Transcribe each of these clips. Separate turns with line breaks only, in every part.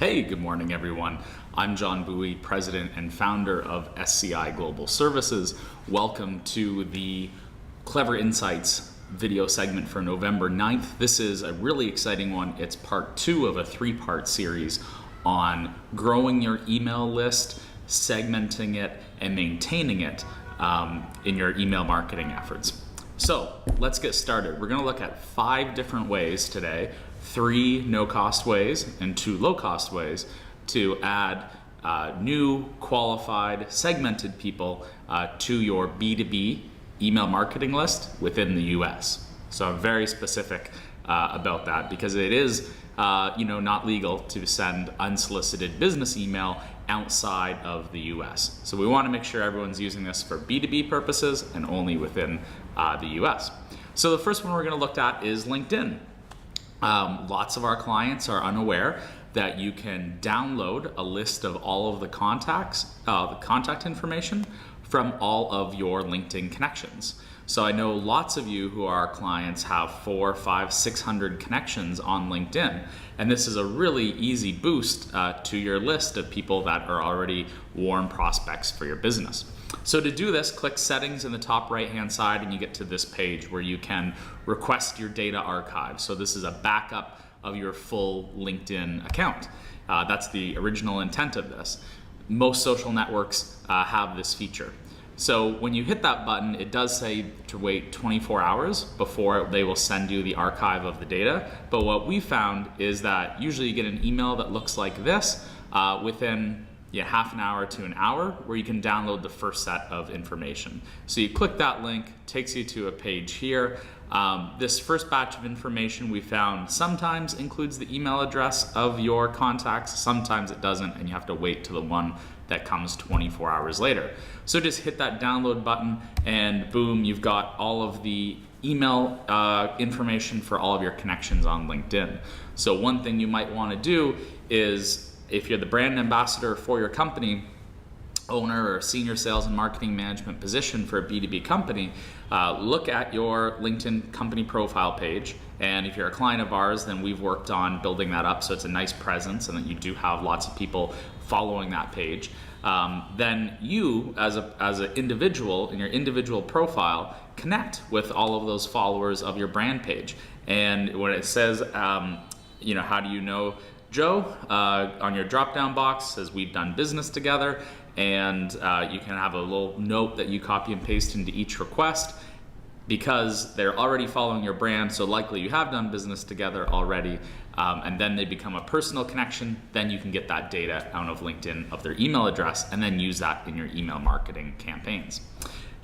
Hey, good morning everyone. I'm John Bowie, President and Founder of SCI Global Services. Welcome to the Clever Insights video segment for November 9th. This is a really exciting one. It's part 2 of a 3-part series on growing your email list, segmenting it, and maintaining it in your email marketing efforts. So let's get started. We're going to look at 5 different ways today, 3 no-cost ways and 2 low-cost ways to add new, qualified, segmented people to your B2B email marketing list within the US. So I'm very specific about that because it is not legal to send unsolicited business email outside of the US. So we want to make sure everyone's using this for B2B purposes and only within the US. So the first one we're going to look at is LinkedIn. Lots of our clients are unaware that you can download a list of all of the contacts, the contact information from all of your LinkedIn connections. So I know lots of you who are clients have 400, 500, 600 connections on LinkedIn. And this is a really easy boost to your list of people that are already warm prospects for your business. So to do this, click Settings in the top right-hand side and you get to this page where you can request your data archive. So this is a backup of your full LinkedIn account. That's the original intent of this. Most social networks have this feature. So when you hit that button, it does say to wait 24 hours before they will send you the archive of the data. But what we found is that usually you get an email that looks like this within half an hour to an hour, where you can download the first set of information. So you click that link, takes you to a page here. This first batch of information we found sometimes includes the email address of your contacts, sometimes it doesn't, and you have to wait to the one that comes 24 hours later. So just hit that download button and boom, you've got all of the email information for all of your connections on LinkedIn. So one thing you might want to do is, if you're the brand ambassador for your company, owner or senior sales and marketing management position for a B2B company, look at your LinkedIn company profile page. And if you're a client of ours, then we've worked on building that up so it's a nice presence and that you do have lots of people following that page. Then you, as an individual, in your individual profile, connect with all of those followers of your brand page. And when it says, how do you know Joe, on your drop-down box says we've done business together, and you can have a little note that you copy and paste into each request. Because they're already following your brand, so likely you have done business together already, and then they become a personal connection, then you can get that data out of LinkedIn of their email address and then use that in your email marketing campaigns.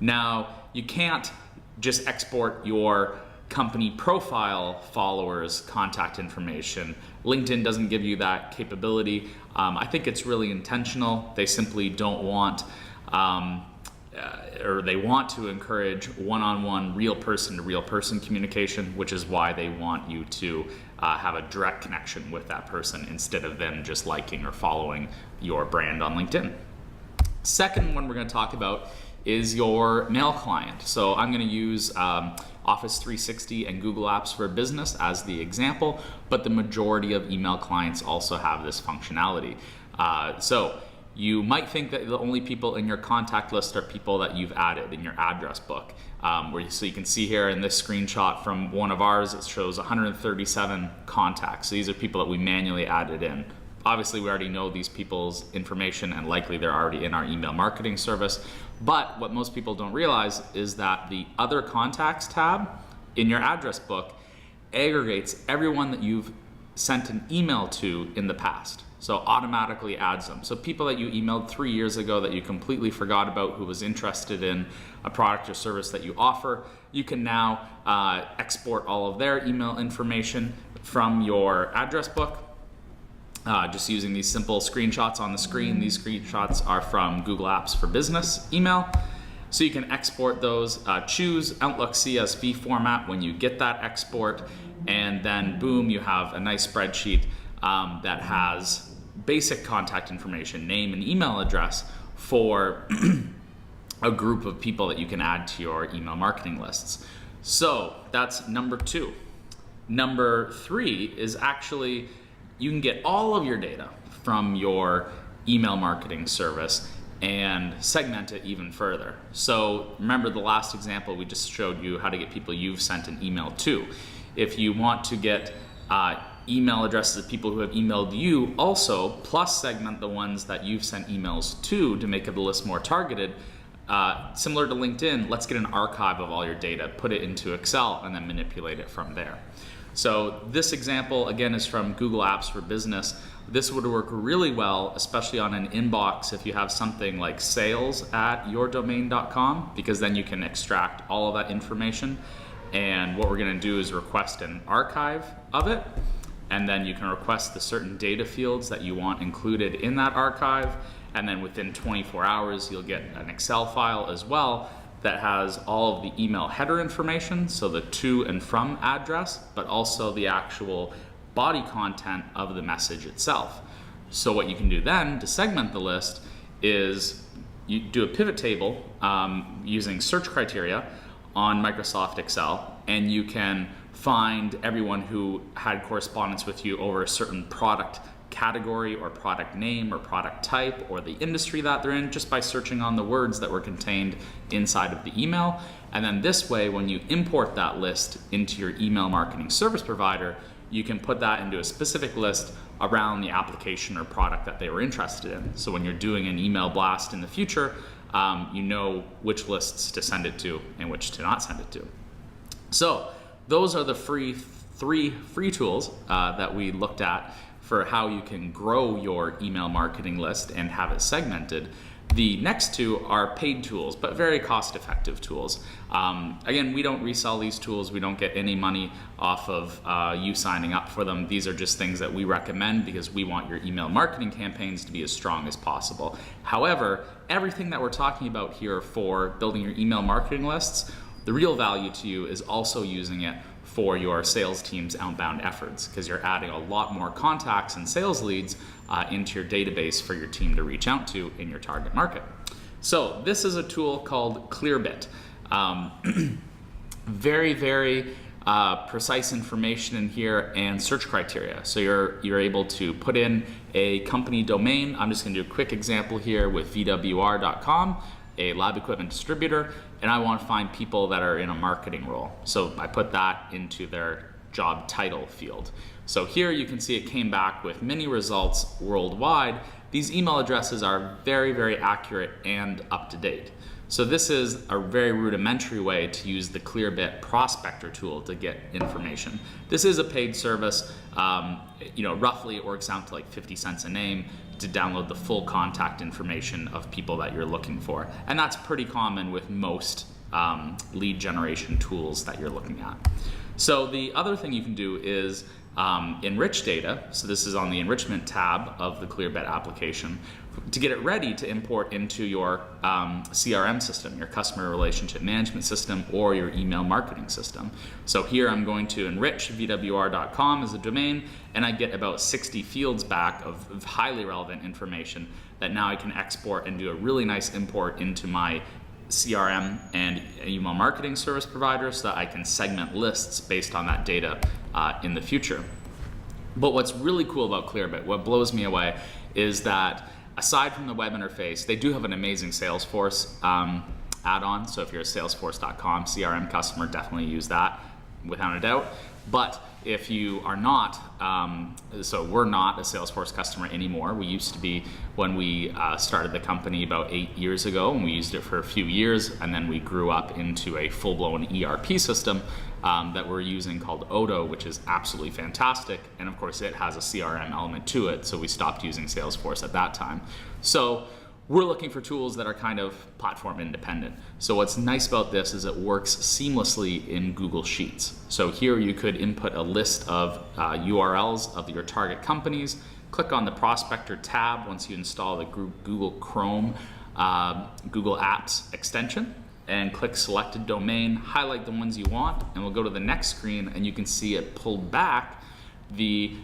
Now, you can't just export your company profile followers' contact information. LinkedIn doesn't give you that capability. I think it's really intentional. They simply don't want, or they want to encourage one-on-one, real person to real person communication, which is why they want you to have a direct connection with that person instead of them just liking or following your brand on LinkedIn. Second one we're going to talk about is your mail client. So I'm going to use Office 360 and Google Apps for Business as the example, but the majority of email clients also have this functionality. So you might think that the only people in your contact list are people that you've added in your address book. So you can see here in this screenshot from one of ours, it shows 137 contacts. So these are people that we manually added in. Obviously, we already know these people's information and likely they're already in our email marketing service. But what most people don't realize is that the Other Contacts tab in your address book aggregates everyone that you've sent an email to in the past. So automatically adds them. So people that you emailed 3 years ago that you completely forgot about, who was interested in a product or service that you offer, you can now export all of their email information from your address book. Just using these simple screenshots on the screen. These screenshots are from Google Apps for Business email. So you can export those, choose Outlook CSV format when you get that export, and then boom, you have a nice spreadsheet that has basic contact information, name and email address for a group of people that you can add to your email marketing lists. So that's number 2. Number 3 is actually, you can get all of your data from your email marketing service and segment it even further. So remember the last example we just showed you how to get people you've sent an email to. If you want to get email addresses of people who have emailed you also, plus segment the ones that you've sent emails to make the list more targeted, similar to LinkedIn, let's get an archive of all your data, put it into Excel, and then manipulate it from there. So this example, again, is from Google Apps for Business. This would work really well, especially on an inbox if you have something like sales@yourdomain.com, because then you can extract all of that information. And what we're going to do is request an archive of it, and then you can request the certain data fields that you want included in that archive, and then within 24 hours you'll get an Excel file as well that has all of the email header information, so the to and from address, but also the actual body content of the message itself. So what you can do then to segment the list is you do a pivot table using search criteria on Microsoft Excel, and you can find everyone who had correspondence with you over a certain product category or product name or product type or the industry that they're in, just by searching on the words that were contained inside of the email. And then this way, when you import that list into your email marketing service provider, you can put that into a specific list around the application or product that they were interested in. So when you're doing an email blast in the future, you know which lists to send it to and which to not send it to. So those are the three free tools that we looked at for how you can grow your email marketing list and have it segmented. The next two are paid tools, but very cost-effective tools. Again, we don't resell these tools. We don't get any money off of you signing up for them. These are just things that we recommend because we want your email marketing campaigns to be as strong as possible. However, everything that we're talking about here for building your email marketing lists, the real value to you is also using it for your sales team's outbound efforts, because you're adding a lot more contacts and sales leads into your database for your team to reach out to in your target market. So this is a tool called Clearbit. Very, very precise information in here and search criteria. So you're able to put in a company domain. I'm just going to do a quick example here with VWR.com, a lab equipment distributor, and I want to find people that are in a marketing role. So I put that into their job title field. So here you can see it came back with many results worldwide. These email addresses are very, very accurate and up to date. So this is a very rudimentary way to use the Clearbit prospector tool to get information. This is a paid service. Roughly it works out to like 50 cents a name to download the full contact information of people that you're looking for. And that's pretty common with most lead generation tools that you're looking at. So the other thing you can do is enrich data. So this is on the enrichment tab of the Clearbit application to get it ready to import into your CRM system, your customer relationship management system, or your email marketing system. So here I'm going to enrich VWR.com as a domain, and I get about 60 fields back of highly relevant information that now I can export and do a really nice import into my CRM and email marketing service provider so that I can segment lists based on that data in the future. But what's really cool about Clearbit, what blows me away, is that aside from the web interface, they do have an amazing Salesforce add-on. So if you're a Salesforce.com CRM customer, definitely use that without a doubt. But if you are not, so we're not a Salesforce customer anymore. We used to be when we started the company about 8 years ago, and we used it for a few years, and then we grew up into a full-blown ERP system that we're using called Odo, which is absolutely fantastic. And of course, it has a CRM element to it, so we stopped using Salesforce at that time. So we're looking for tools that are kind of platform independent. So what's nice about this is it works seamlessly in Google Sheets. So here you could input a list of URLs of your target companies, click on the prospector tab once you install the Google Chrome Google Apps extension, and click selected domain, highlight the ones you want, and we'll go to the next screen and you can see it pulled back the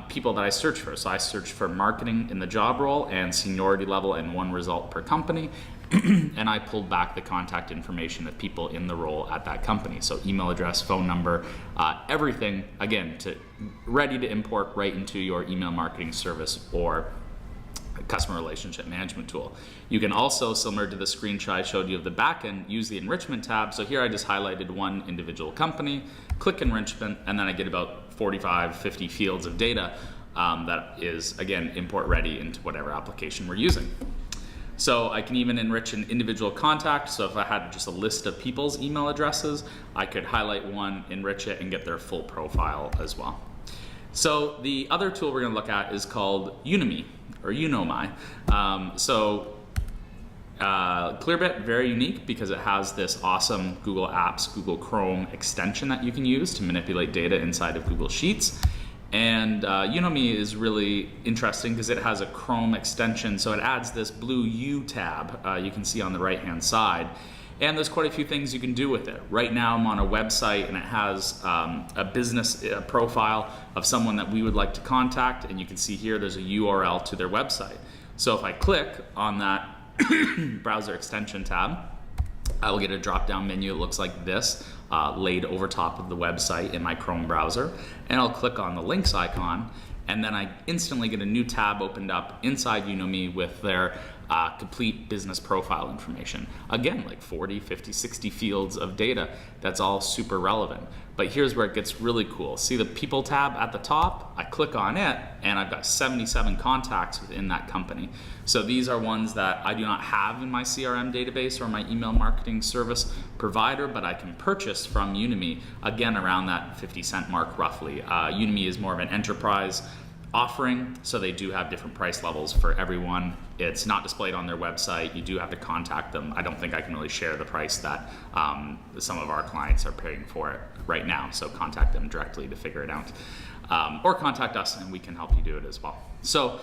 people that I search for. So I search for marketing in the job role and seniority level and one result per company. and I pulled back the contact information of people in the role at that company. So email address, phone number, everything, again, ready to import right into your email marketing service or customer relationship management tool. You can also, similar to the screenshot I showed you of the backend, use the enrichment tab. So here I just highlighted one individual company, click enrichment, and then I get about 45, 50 fields of data that is, again, import ready into whatever application we're using. So I can even enrich an individual contact. So if I had just a list of people's email addresses, I could highlight one, enrich it, and get their full profile as well. So the other tool we're going to look at is called YoonaMe, or YoonaMe. Clearbit, very unique because it has this awesome Google Apps, Google Chrome extension that you can use to manipulate data inside of Google Sheets. And YoonaMe is really interesting because it has a Chrome extension, so it adds this blue U tab you can see on the right-hand side. And there's quite a few things you can do with it. Right now I'm on a website and it has a business profile of someone that we would like to contact, and you can see here there's a URL to their website. So if I click on that browser extension tab, I will get a drop-down menu that looks like this, laid over top of the website in my Chrome browser, and I'll click on the links icon, and then I instantly get a new tab opened up inside YoonaMe with their complete business profile information. Again, like 40, 50, 60 fields of data. That's all super relevant. But here's where it gets really cool. See the people tab at the top? I click on it and I've got 77 contacts within that company. So these are ones that I do not have in my CRM database or my email marketing service provider, but I can purchase from YoonaMe, again, around that 50-cent mark roughly. YoonaMe is more of an enterprise offering, so they do have different price levels for everyone. It's not displayed on their website. You do have to contact them. I don't think I can really share the price that some of our clients are paying for it right now, so contact them directly to figure it out. Or contact us and we can help you do it as well. So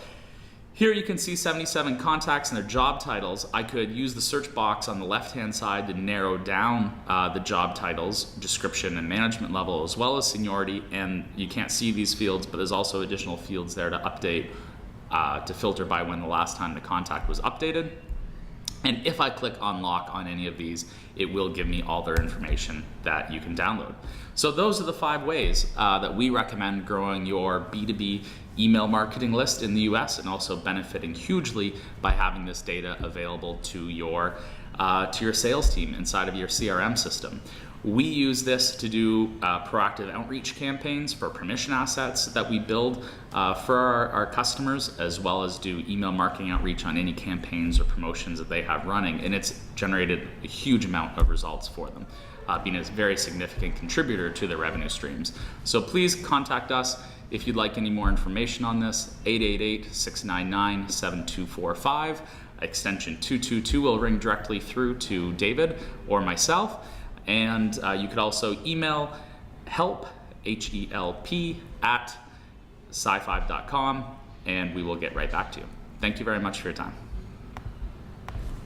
here you can see 77 contacts and their job titles. I could use the search box on the left-hand side to narrow down the job titles, description and management level, as well as seniority. And you can't see these fields, but there's also additional fields there to update, to filter by when the last time the contact was updated. And if I click unlock on any of these, it will give me all their information that you can download. So those are the 5 ways that we recommend growing your B2B email marketing list in the US, and also benefiting hugely by having this data available to your sales team inside of your CRM system. We use this to do proactive outreach campaigns for permission assets that we build for our customers, as well as do email marketing outreach on any campaigns or promotions that they have running. And it's generated a huge amount of results for them, being a very significant contributor to their revenue streams. So please contact us if you'd like any more information on this. 888-699-7245. Extension 222 will ring directly through to David or myself. And you could also email help, HELP, @sci5.com, and we will get right back to you. Thank you very much for your time.